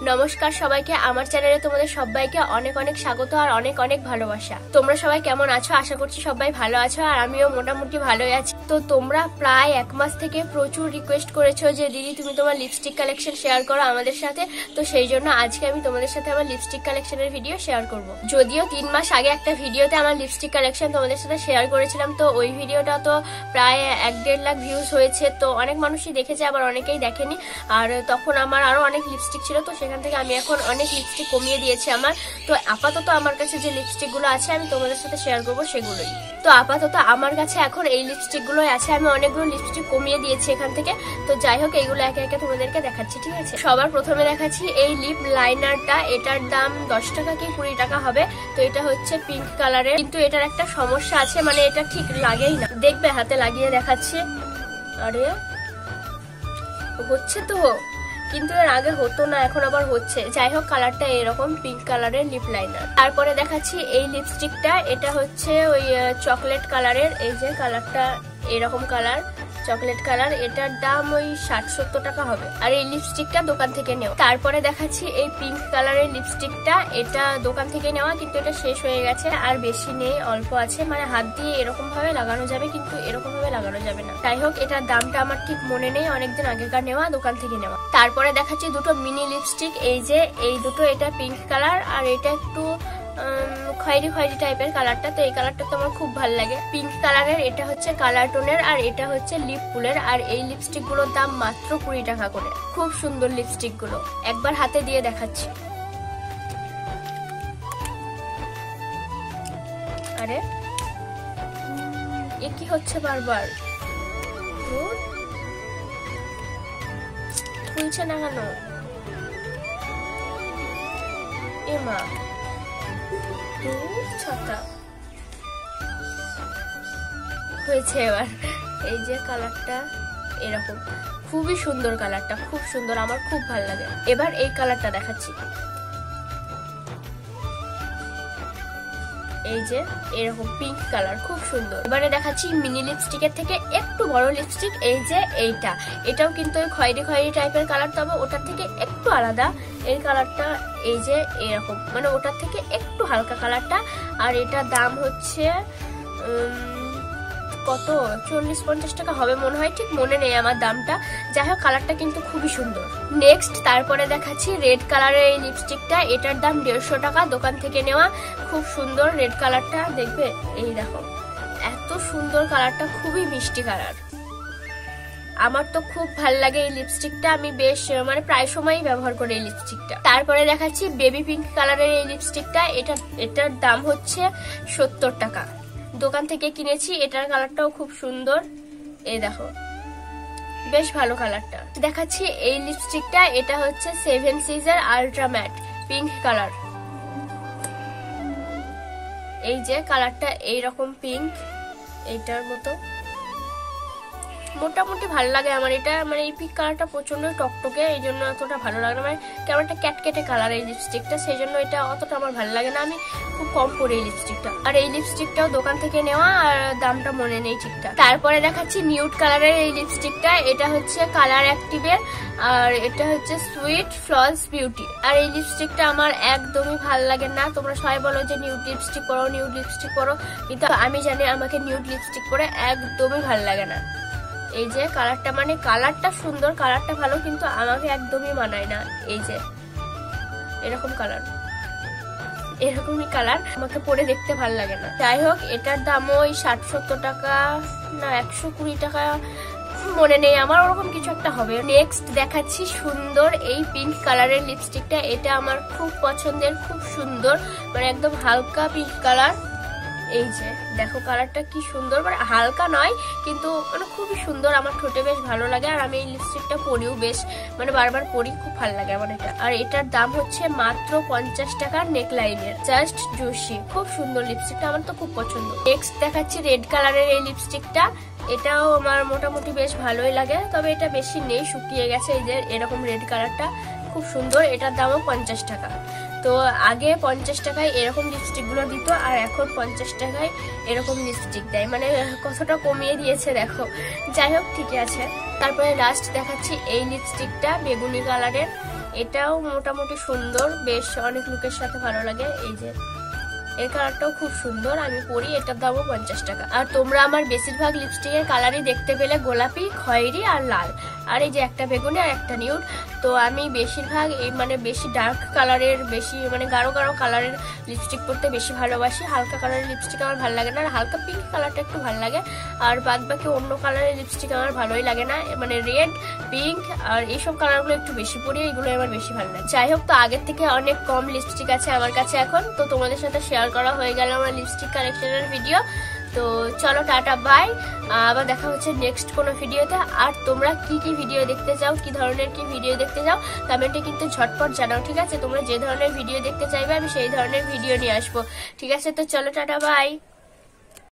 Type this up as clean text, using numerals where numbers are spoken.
নমস্কার সবাইকে, আমার চ্যানেলে তোমাদের সবাইকে অনেক অনেক স্বাগত আর অনেক অনেক ভালোবাসা। তোমরা সবাই কেমন আছো? আশা করছি সবাই ভালো আছো আর আমিও মোটামুটি ভালোই আছি। তো তোমরা প্রায় এক মাস থেকে প্রচুর রিকোয়েস্ট করেছো যে দিদি তুমি তোমার লিপস্টিক কালেকশন শেয়ার করো আমাদের সাথে। তো সেই জন্য আজকে আমি তোমাদের সাথে আমার লিপস্টিক কালেকশনের ভিডিও শেয়ার করব। যদিও 3 মাস আগে একটা ভিডিওতে আমার লিপস্টিক কালেকশন তোমাদের সাথে শেয়ার করেছিলাম, তো ওই ভিডিওটা তো প্রায় 1-1.5 লাখ ভিউজ হয়েছে। তো অনেক মানুষই দেখেছে, আবার অনেকেই দেখেনি। আর তখন আমার আরো অনেক লিপস্টিক ছিল, তো সেখান থেকে আমি এখন অনেক লিপস্টিক কমিয়ে দিয়েছি আমার। তো আপাতত আমার কাছে যে লিপস্টিক গুলো আছে আমি তোমাদের সাথে শেয়ার করবো সেগুলোই। তো আপাতত আমার কাছে এখন এই লিপস্টিক গুলোই আছে, আমি অনেকগুলো লিপস্টিক কমিয়ে দিয়েছি এখান থেকে। তো যাই হোক, এইগুলো একে একে তোমাদেরকে দেখাচ্ছি, ঠিক আছে? সবার প্রথমে দেখাচ্ছি এই লিপ লাইনারটা। এটার দাম 10 টাকা কি 20 টাকা হবে। তো এটা হচ্ছে পিঙ্ক কালারের, কিন্তু এটার একটা সমস্যা আছে, মানে এটা ঠিক লাগেই না। দেখবে হাতে লাগিয়ে দেখাচ্ছি। আরে হচ্ছে তো, কিন্তু এর আগে হতো না, এখন আবার হচ্ছে। যাই হোক, কালারটা এরকম পিঙ্ক কালারের লিপ লাইনার। তারপরে দেখাচ্ছি এই লিপস্টিকটা। এটা হচ্ছে ওই চকলেট কালারের। এই যে কালারটা এরকম কালার, চকলেট কালার। এটার দাম ওই 60-70 টাকা হবে। আর এই লিপস্টিকটা দোকান থেকে নেওয়া। তারপরে দেখাচ্ছি এই পিঙ্ক কালারের লিপস্টিকটা। এটা দোকান থেকে নেওয়া, কিন্তু এটা শেষ হয়ে গেছে, আর বেশি নেই, অল্প আছে। মানে হাত দিয়ে এরকম ভাবে লাগানো যাবে, কিন্তু এরকম ভাবে লাগানো যাবে না। যাই হোক, এটার দামটা আমার ঠিক মনে নেই, অনেকদিন আগেকার নেওয়া, দোকান থেকে নেওয়া। তারপরে দেখাচ্ছি দুটো মিনি লিপস্টিক। এই যে এই দুটো, এটা পিঙ্ক কালার আর এটা একটু খয়েরি খয়েরি টাইপের কালারটা। তো এই কালারটা তো আমার খুব ভালো লাগে, পিঙ্ক কালারের। এটা হচ্ছে কালার টোনের আর এটা হচ্ছে লিপ ফুলের। আর এই লিপস্টিক গুলোর দাম মাত্র 20 টাকা করে। খুব সুন্দর লিপস্টিক গুলো, একবার হাতে দিয়ে দেখাচ্ছি। আরে এ কি হচ্ছে বারবার? খুলছে না কেন? এমা ছাতা হয়েছে এবার। এই যে কালারটা এরকম, খুবই সুন্দর কালারটা, খুব সুন্দর, আমার খুব ভালো লাগে। এবার এই কালারটা দেখাচ্ছি। এই যে এরকম পিঙ্ক কালার, খুব সুন্দর। এবারে দেখাচ্ছি মিনি লিপস্টিকের থেকে একটু বড় লিপস্টিক। এই যে এইটা, এটাও কিন্তু ওই খয়েরি খয়েরি টাইপের কালার, তবে ওটার থেকে একটু আলাদা। এই কালারটা এই যে এরকম, মানে ওটার থেকে একটু হালকা কালারটা। আর এটার দাম হচ্ছে কত, 40-50 টাকা হবে মনে হয়, ঠিক মনে নেই আমার দামটা। যাই হোক, কালারটা কিন্তু খুবই সুন্দর। নেক্সট তারপরে দেখাচ্ছি রেড কালারের এই লিপস্টিকটা। এটার দাম 150 টাকা, দোকান থেকে নেওয়া। খুব সুন্দর রেড কালারটা, দেখবে এই দেখো এত সুন্দর কালারটা, খুবই মিষ্টি কালার। আমার তো খুব ভালো লাগে এই লিপস্টিকটা, আমি বেশ মানে প্রায় সময়ই ব্যবহার করি এই লিপস্টিকটা। তারপরে দেখাচ্ছি বেবি পিঙ্ক কালারের এই লিপস্টিকটা। এটার দাম হচ্ছে 70 টাকা, দোকান থেকে কিনেছি। এটার কালারটাও খুব সুন্দর, এই দেখো বেশ ভালো কালারটা। দেখাচ্ছি এই লিপস্টিকটা। এটা হচ্ছে 7 সিজের আলট্রা ম্যাট পিঙ্ক কালার। এই যে কালারটা এইরকম পিঙ্ক, এইটার মতো মোটামুটি ভালো লাগে আমার এটা। মানে এই পিঙ্ক কালারটা প্রচন্ড টকটকে, এই জন্য অতটা ভালো লাগে না। মানে কেমন একটা ক্যাটকেটে কালার এই লিপস্টিকটা, সেই জন্য এটা অতটা আমার ভালো লাগে না। আমি খুব কম পরি এই লিপস্টিকটা। আর এই লিপস্টিকটাও দোকান থেকে নেওয়া, আর দামটা মনে নেই ঠিকঠাক। তারপরে দেখাচ্ছি নিউড কালারের এই লিপস্টিকটা। এটা হচ্ছে কালার অ্যাক্টিভের, আর এটা হচ্ছে সুইট ফ্লস বিউটি। আর এই লিপস্টিকটা আমার একদমই ভালো লাগে না। তোমরা সবাই বলো যে নিউড লিপস্টিক পরো, নিউড লিপস্টিক পরো, কিন্তু আমি জানি আমাকে নিউড লিপস্টিক পরে একদমই ভালো লাগে না। এই যে কালারটা, মানে কালারটা সুন্দর, কালারটা ভালো, কিন্তু আমাকে একদমই মানায় না। এই যে এরকম কালার, এরকমই কালার আমাকে পরে দেখতে ভালো লাগে না। যাই হোক, এটার দাম ওই 60-70 টাকা না 120 টাকা মনে নেই আমার, ওরকম কিছু একটা হবে। নেক্সট দেখাচ্ছি সুন্দর এই পিঙ্ক কালারের লিপস্টিকটা। এটা আমার খুব পছন্দের, খুব সুন্দর, মানে একদম হালকা পিঙ্ক কালার। এই যে দেখো কালারটা কি সুন্দর, মানে হালকা নয় কিন্তু মানে খুবই সুন্দর, আমার ঠোঁটে বেশ ভালো লাগে। আর আমি এই লিপস্টিকটা পরিও বেশ, মানে বারবার পরি, খুব ভালো লাগে আমার এটা। আর এটার দাম হচ্ছে মাত্র 50 টাকা নেকলাইনের, জাস্ট জুসি। খুব সুন্দর লিপস্টিকটা, আমার তো খুব পছন্দ। নেক্সট দেখাচ্ছি রেড কালারের এই লিপস্টিকটা। এটাও আমার মোটামুটি বেশ ভালোই লাগে, তবে এটা বেশি নেই, শুকিয়ে গেছে। এই যে এরকম রেড কালারটা খুব সুন্দর, এটার দামও 50 টাকা। তো আগে 50 টাকায় এরকম লিপস্টিক গুলো দিত, আর এখন 50 টাকায় এরকম লিপস্টিক দেয়, মানে কতটা কমিয়ে দিয়েছে দেখো। যাই হোক, ঠিক আছে। তারপরে লাস্ট দেখাচ্ছি এই লিপস্টিকটা বেগুনি কালারের। এটাও মোটামুটি সুন্দর, বেশ অনেক লুকের সাথে ভালো লাগে। এই যে এই কালারটাও খুব সুন্দর, আমি পরি, এটার দামও 50 টাকা। আর তোমরা আমার বেশিরভাগ লিপস্টিকের কালারই দেখতে পেলে গোলাপি, খয়েরি আর লাল, আর এই যে একটা বেগুনি আর একটা নিউড। তো আমি বেশিরভাগ এই মানে বেশি ডার্ক কালারের, বেশি মানে গাঢ় গাঢ় কালারের লিপস্টিক পরতে বেশি ভালোবাসি। হালকা কালারের লিপস্টিক আমার ভালো লাগে না, আর হালকা পিঙ্ক কালারটা একটু ভালো লাগে। আর বাদ বাকি অন্য কালারের লিপস্টিক আমার ভালোই লাগে না, মানে রেড, পিঙ্ক আর এইসব কালারগুলো একটু বেশি পরি, এগুলো আমার বেশি ভালো লাগে। যাই হোক, তো আগের থেকে অনেক কম লিপস্টিক আছে আমার কাছে এখন। তো তোমাদের সাথে শেয়ার করা হয়ে গেল আমার লিপস্টিক কালেকশনের ভিডিও। তো চলো, টাটা, বাই। আবার দেখা হচ্ছে নেক্সট কোনো ভিডিওতে। আর তোমরা কি কি ভিডিও দেখতে চাও, কি ধরনের কি ভিডিও দেখতে চাও কমেন্টে কিন্তু ঝটপট জানাও, ঠিক আছে? তোমরা যে ধরনের ভিডিও দেখতে চাইবে আমি সেই ধরনের ভিডিও নিয়ে আসবো, ঠিক আছে? তো চলো, টাটা, বাই।